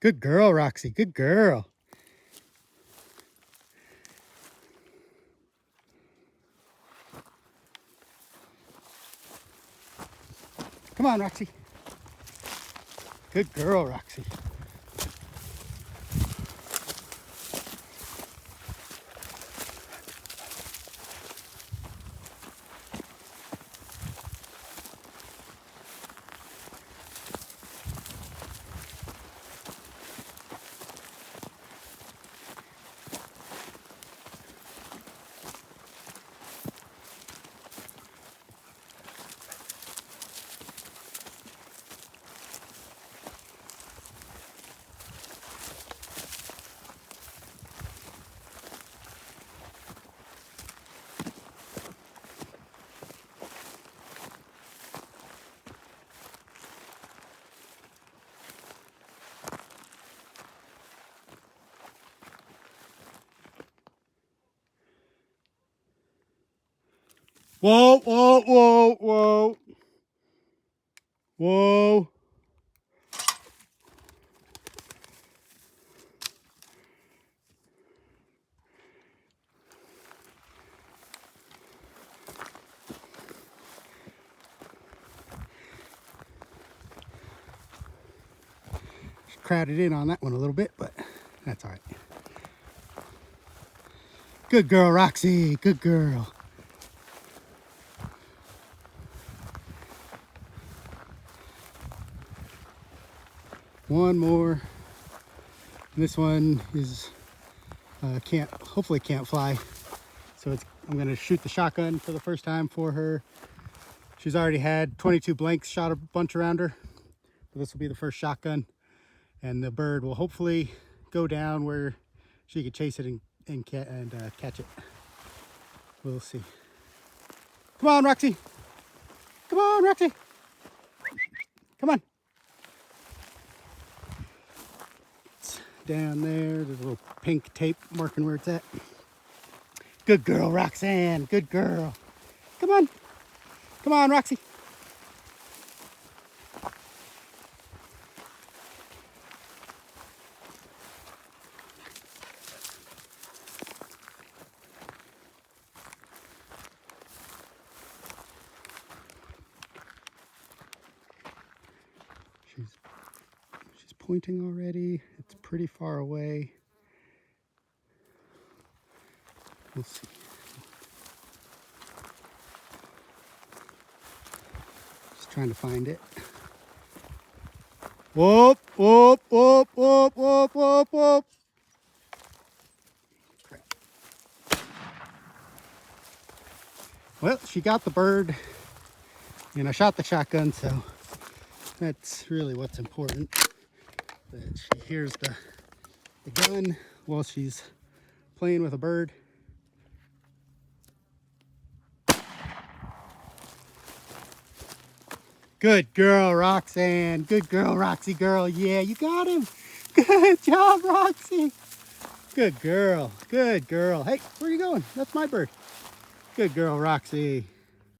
Good girl, Roxy. Good girl. Come on, Roxy. Good girl, Roxy. Whoa, whoa, whoa, whoa. Whoa. Crowded in on that one a little bit, but that's all right. Good girl, Roxy. Good girl. One more. This one is hopefully can't fly. So I'm gonna shoot the shotgun for the first time for her. She's already had 22 blanks shot a bunch around her. So this will be the first shotgun, and the bird will hopefully go down where she could chase it and catch it. We'll see. Come on, Roxy. Come on, Roxy. Come on. It's down there. There's a little pink tape marking where it's at. Good girl, Roxanne. Good girl. Come on. Come on, Roxy. She's pointing already. It's pretty far away. We'll see. Just trying to find it. Whoop, whoop, whoop, whoop, whoop, whoop, whoop. Crap. Well, she got the bird, and I shot the shotgun, so that's really what's important. That she hears the gun while she's playing with a bird. Good girl, Roxanne. Good girl, Roxy girl. Yeah, you got him. Good job, Roxy. Good girl. Good girl. Hey, where are you going? That's my bird. Good girl, Roxy.